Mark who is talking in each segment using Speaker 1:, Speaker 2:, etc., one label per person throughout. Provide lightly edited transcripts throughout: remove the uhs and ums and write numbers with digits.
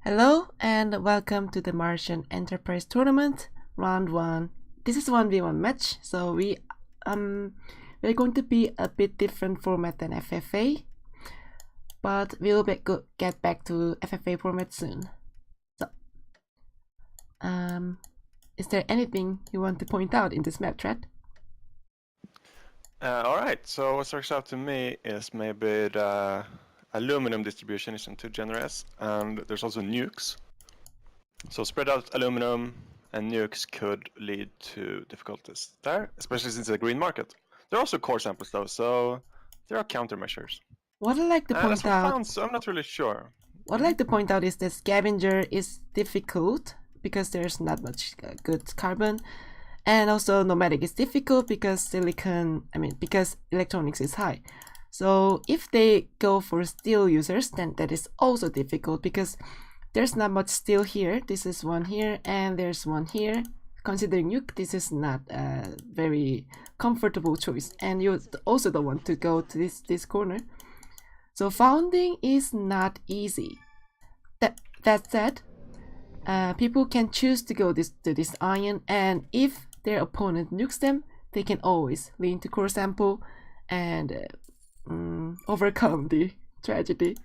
Speaker 1: Hello and welcome to the Martian Enterprise Tournament, round 1. This is 1v1 match, so we're going to be a bit different format than FFA, but we'll get back to FFA format soon. So, is there anything you want to point out in this map, Thread?
Speaker 2: Alright, so what sticks out to me is maybe the aluminum distribution isn't too generous, and there's also nukes. So spread out aluminum and nukes could lead to difficulties there, especially since it's a green market. There are also core samples though, so there are countermeasures.
Speaker 1: What I'd like to point out,
Speaker 2: found, so I'm not really sure.
Speaker 1: What I'd like to point out is that scavenger is difficult because there's not much good carbon. And also nomadic is difficult because because electronics is high. So if they go for steel users, then that is also difficult because there's not much steel here. This is one here and there's one here. Considering nuke, this is not a very comfortable choice. And you also don't want to go to this corner. So founding is not easy. That said, people can choose to go to this iron, and if their opponent nukes them, they can always lean to core sample and overcome the tragedy.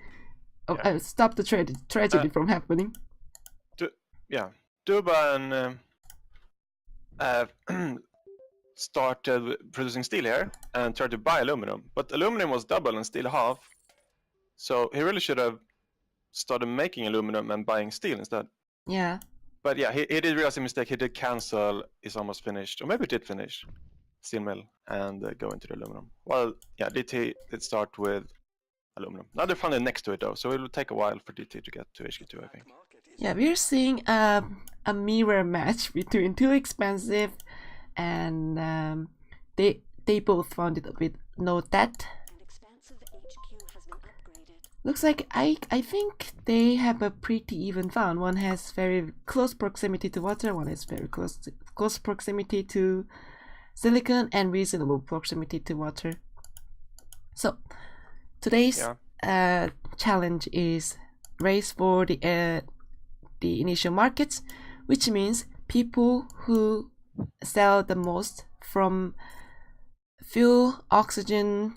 Speaker 1: Stop the tragedy from happening.
Speaker 2: Duban started producing steel here and tried to buy aluminum, but aluminum was double and steel half, so he really should have started making aluminum and buying steel instead.
Speaker 1: Yeah.
Speaker 2: But yeah, he did realize a mistake. He did cancel is almost finished, or maybe it did finish steel mill and go into the aluminum. Well, yeah, DT did start with aluminum. Now they're funded next to it though, so it will take a while for DT to get to HQ2, I think.
Speaker 1: Yeah, we're seeing a mirror match between two expensive, and they both found it with no debt. Looks like I think they have a pretty even found. One has very close proximity to water, one has very close proximity to silicon, and reasonable proximity to water. So today's challenge is race for the initial markets, which means people who sell the most from fuel, oxygen,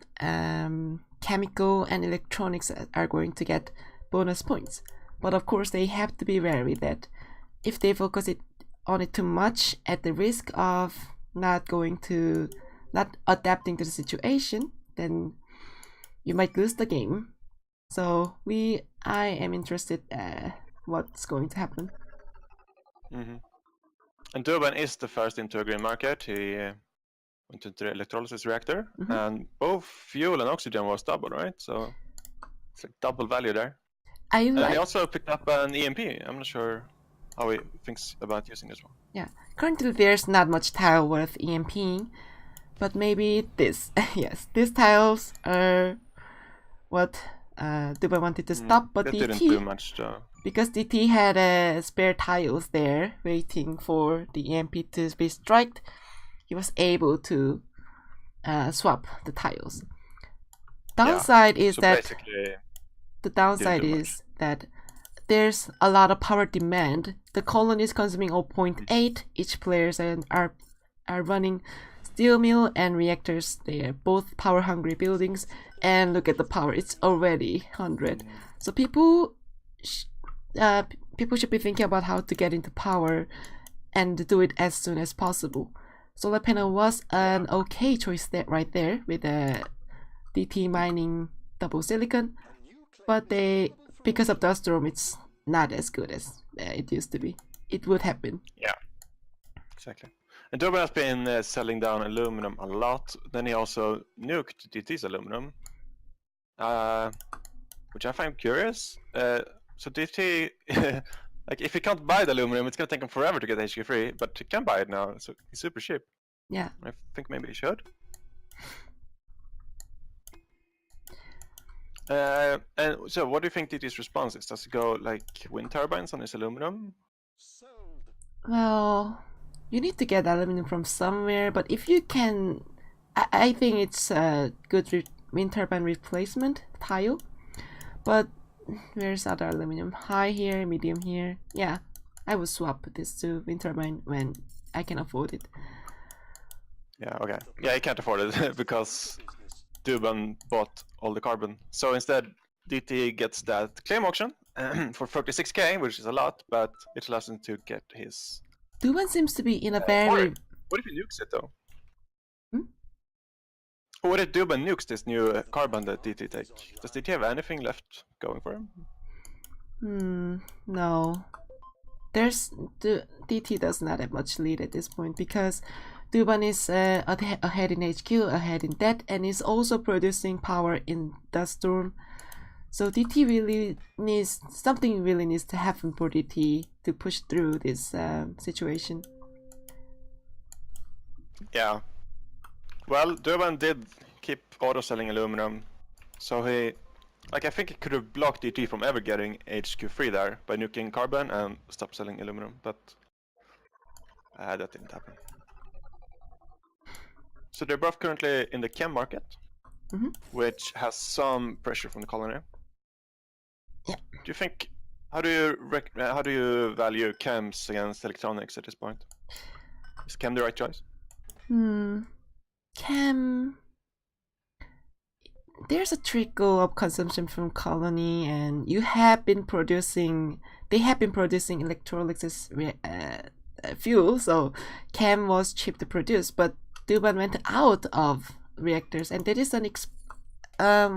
Speaker 1: chemical and electronics are going to get bonus points. But of course they have to be wary that if they focus on it too much at the risk of not adapting to the situation, then you might lose the game. So I am interested what's going to happen.
Speaker 2: And Durban is the first into a green market. He went into the electrolysis reactor, and both fuel and oxygen was double, right? So it's like double value there. And he also picked up an EMP. I'm not sure how he thinks about using this one.
Speaker 1: Yeah, currently there's not much tile worth EMPing, but maybe this. Yes, these tiles are what Dubai wanted to stop, but DT
Speaker 2: didn't do much though.
Speaker 1: Because DT had spare tiles there waiting for the EMP to be striked. He was able to swap the tiles. Downside is that there's a lot of power demand. The colony is consuming 0.8. Each players are running steel mill and reactors. They are both power hungry buildings, and look at the power. It's already 100. So people should be thinking about how to get into power and do it as soon as possible. Solar panel was an okay choice right there with the DT mining double silicon, but because of dust storm, it's not as good as it used to be. It would have been.
Speaker 2: Yeah, exactly. And Durban has been selling down aluminum a lot. Then he also nuked DT's aluminum, which I find curious. So DT, like if he can't buy the aluminum, it's gonna take him forever to get HQ3, but he can buy it now, so he's super cheap.
Speaker 1: Yeah.
Speaker 2: I think maybe he should. And so what do you think DT's response is? Does he go like wind turbines on his aluminum?
Speaker 1: Well, you need to get aluminum from somewhere, but if you can, I think it's a good wind turbine replacement tile. But where's other aluminum? High here, medium here. Yeah, I will swap this to wind turbine when I can afford it.
Speaker 2: Yeah, okay. Yeah, he can't afford it because Dubon bought all the carbon. So instead, DT gets that claim auction for 36k, which is a lot, but it allows him to get his...
Speaker 1: Dubon seems to be in a
Speaker 2: Or
Speaker 1: very...
Speaker 2: what if he nukes it, though?
Speaker 1: Hmm?
Speaker 2: What if Dubon nukes this new carbon that DT takes? Does DT have anything left going for him?
Speaker 1: No. DT does not have much lead at this point because Dubon is ahead in HQ, ahead in debt, and is also producing power in Dust Storm. So DT really needs something really needs to happen for DT to push through this situation.
Speaker 2: Yeah. Well, Dubon did keep auto selling aluminum, so he, like, I think he could have blocked DT from ever getting HQ free there by nuking carbon and stop selling aluminum, but that didn't happen. So they're both currently in the chem market, which has some pressure from the colony.
Speaker 1: Yeah.
Speaker 2: Do you think? How do you value chems against electronics at this point? Is chem the right choice?
Speaker 1: Chem. There's a trickle of consumption from colony, and you have been producing. They have been producing electrolysis fuel, so chem was cheap to produce. But Dubon went out of reactors, and that is an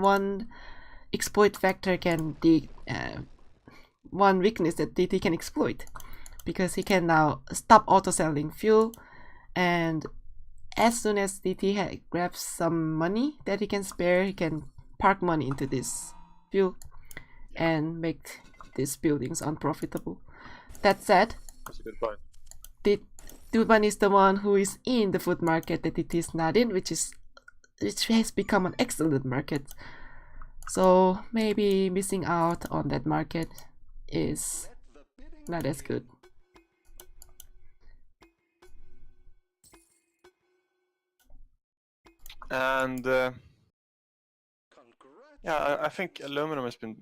Speaker 1: one exploit factor can one weakness that DT can exploit, because he can now stop auto selling fuel, and as soon as DT grabs some money that he can spare, he can park money into this fuel and make these buildings unprofitable. That said,
Speaker 2: that's a good point.
Speaker 1: Dubon is the one who is in the food market that DT is not in, which has become an excellent market. So maybe missing out on that market is not as good.
Speaker 2: And yeah, I think aluminum has been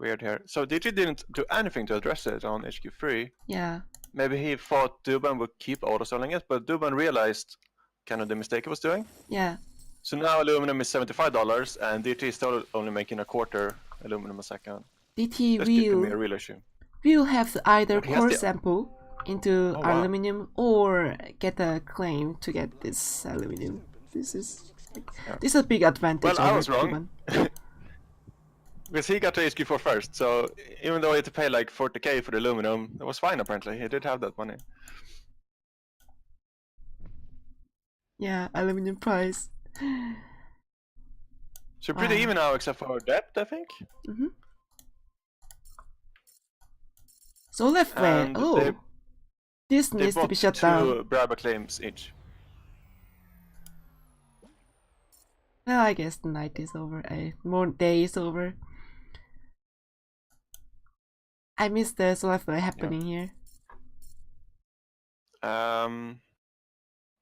Speaker 2: weird here. So DT didn't do anything to address it on HQ3.
Speaker 1: Yeah.
Speaker 2: Maybe he thought Dubon would keep auto-selling it, but Dubon realized kind of the mistake he was doing.
Speaker 1: Yeah.
Speaker 2: So now aluminum is $75, and DT is still only making a quarter aluminum a second.
Speaker 1: DT
Speaker 2: That's giving me a real issue.
Speaker 1: will have to either core sample into aluminum or get a claim to get this aluminum. This is a big advantage.
Speaker 2: Well, I was wrong. Because he got to HQ4 first, so even though he had to pay like 40k for the aluminum, that was fine apparently. He did have that money.
Speaker 1: Yeah, aluminum price.
Speaker 2: So pretty even now, except for debt, I think.
Speaker 1: So leftware. Oh, this needs to be shut down.
Speaker 2: They bought 2 Brabba claims each.
Speaker 1: Well, I guess the night is over. More day is over. I missed the solar happening here.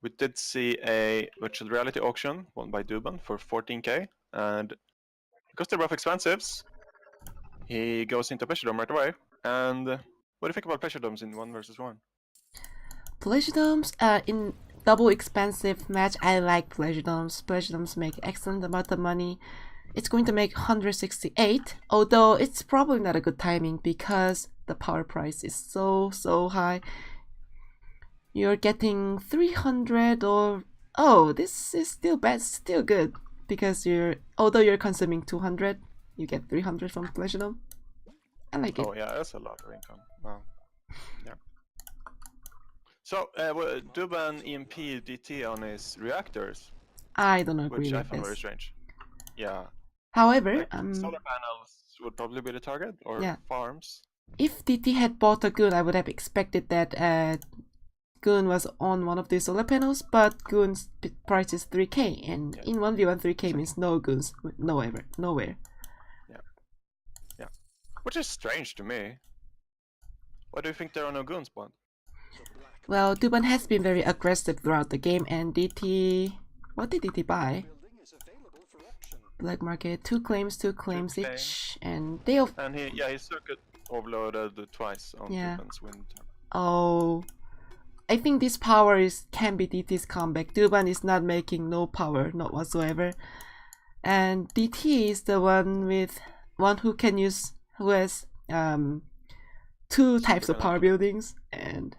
Speaker 2: We did see a virtual reality auction won by Dubon for 14k, and because they're both expensives, he goes into Pleasure Dome right away. And what do you think about Pleasure Domes in 1 versus 1?
Speaker 1: Pleasure Domes, in double expensive match, I like Pleasure Domes. Pleasure Domes make excellent amount of money. It's going to make 168, although it's probably not a good timing because the power price is so high. You're getting 300 or... Oh, this is still bad, still good. Because although you're consuming 200, you get 300 from Pleasure Dome. I like it.
Speaker 2: Oh yeah, that's a lot of income. Wow. Yeah. So, Dubon EMP DT on his reactors.
Speaker 1: I don't agree
Speaker 2: which
Speaker 1: with
Speaker 2: I found
Speaker 1: this.
Speaker 2: very strange. Yeah.
Speaker 1: However,
Speaker 2: like, solar panels would probably be the target, or farms.
Speaker 1: If DT had bought a Goon, I would have expected that Goon was on one of the solar panels, but Goon's price is 3k, and in 1v1 3k means no Goons nowhere.
Speaker 2: Yeah. Which is strange to me. Why do you think there are no Goons spawned?
Speaker 1: Well, Dubon has been very aggressive throughout the game, and DT... What did DT buy? black market. Two claims
Speaker 2: claims.
Speaker 1: each, and they
Speaker 2: And he circuit overloaded twice on
Speaker 1: Yeah.
Speaker 2: Duban's wind turbine.
Speaker 1: Oh, I think this power can be DT's comeback. Duban is not making no power, not whatsoever, and DT is the one who has two types of power buildings, and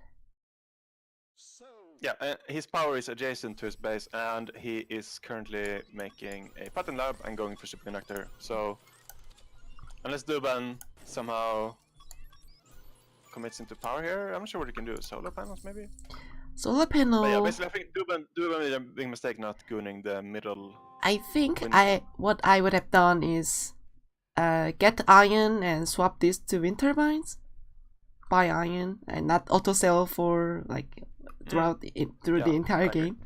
Speaker 2: yeah, his power is adjacent to his base, and he is currently making a pattern lab and going for superconductor. So unless Duban somehow commits into power here, I'm not sure what he can do. Solar panels, maybe.
Speaker 1: Solar panel.
Speaker 2: But yeah, basically, I think Duban made a big mistake not gooning the middle.
Speaker 1: I think what I would have done is get iron and swap this to wind turbines. Buy iron and not auto sell for like through the entire game.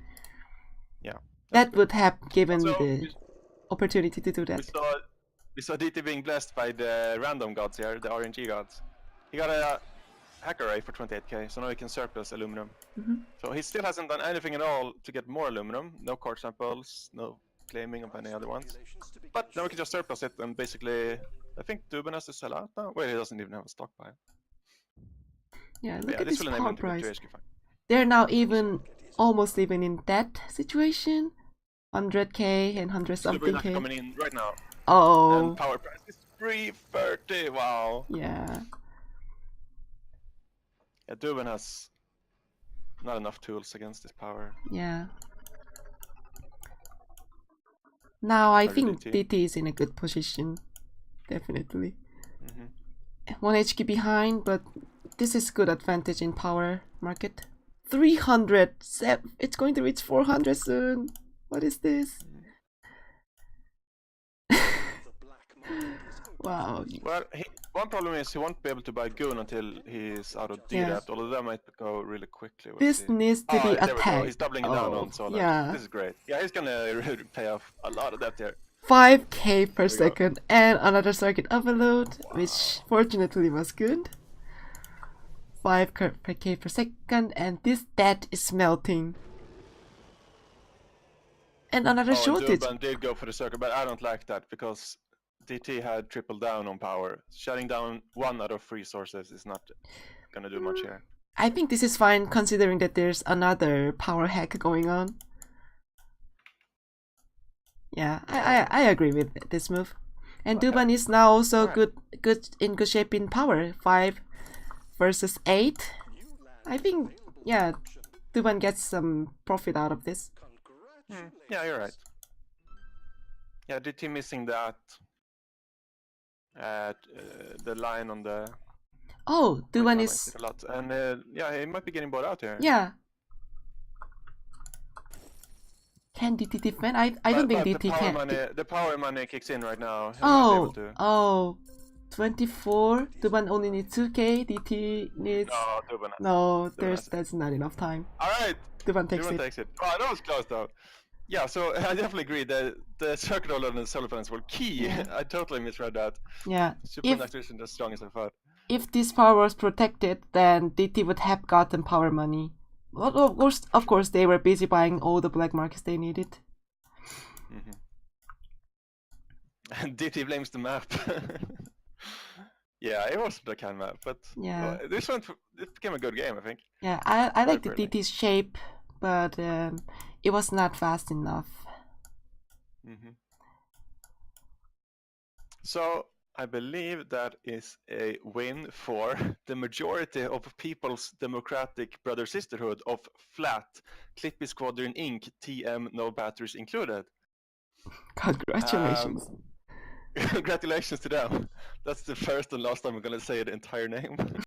Speaker 2: Yeah,
Speaker 1: that would have given me the opportunity to do that.
Speaker 2: We saw DT being blessed by the random gods here, the RNG gods. He got a hack array for 28k, so now he can surplus aluminum. So he still hasn't done anything at all to get more aluminum. No core samples, no claiming of any other ones. But now we can just surplus it and basically, I think Duban has to sell out now. Wait, he doesn't even have a stockpile.
Speaker 1: Yeah, look at this power price.
Speaker 2: HQ.
Speaker 1: They're now almost even in that situation. 100k and 100 something k.
Speaker 2: Coming in right now.
Speaker 1: Oh.
Speaker 2: And power price is 330. Wow.
Speaker 1: Yeah.
Speaker 2: Yeah, Duban has not enough tools against this power.
Speaker 1: Yeah. Now I think DT is in a good position. Definitely. 1 HQ behind, but this is good advantage in power market. 300. It's going to reach 400 soon. What is this? Wow.
Speaker 2: Well, one problem is he won't be able to buy goon until he's out of DDAP, although that might go really quickly.
Speaker 1: This needs to be attacked.
Speaker 2: He's doubling it down on solar.
Speaker 1: Yeah.
Speaker 2: This is great. Yeah, he's gonna really pay off a lot of that here.
Speaker 1: 5k per second and another circuit overload, which fortunately was good. 5k per second, and this debt is melting. And another shortage.
Speaker 2: Duban did go for the circuit, but I don't like that because DT had tripled down on power. Shutting down 1 out of 3 sources is not gonna do much here.
Speaker 1: I think this is fine considering that there's another power hack going on. Yeah, I agree with this move. And Duban is now also in good shape in power. 5 versus 8. I think, yeah, Duban gets some profit out of this.
Speaker 2: Yeah, you're right. Yeah, DT missing that the line on the.
Speaker 1: Oh, Duban is
Speaker 2: a lot, and yeah, he might be getting bought out here.
Speaker 1: Yeah. Can DT defend? I don't think DT can.
Speaker 2: The power money kicks in right now.
Speaker 1: Oh, 24. Duban only needs 2k. DT needs. No, that's not enough time.
Speaker 2: All right.
Speaker 1: Duban takes it.
Speaker 2: Oh, that was close though. Yeah, so I definitely agree that the circuit overload and solar panels were key. Yeah. I totally misread that.
Speaker 1: Yeah.
Speaker 2: Superconductor isn't as strong as I thought.
Speaker 1: If this power was protected, then DT would have gotten power money. Well, of course, they were busy buying all the black markets they needed.
Speaker 2: And DT blames the map. Yeah, it wasn't a kind map, but
Speaker 1: yeah,
Speaker 2: this became a good game, I think.
Speaker 1: Yeah, I like the DT's shape, but it was not fast enough.
Speaker 2: So I believe that is a win for the majority of People's Democratic Brother Sisterhood of Flat, Clippy Squadron Inc., TM, no batteries included.
Speaker 1: Congratulations.
Speaker 2: Congratulations to them. That's the first and last time I'm going to say the entire name.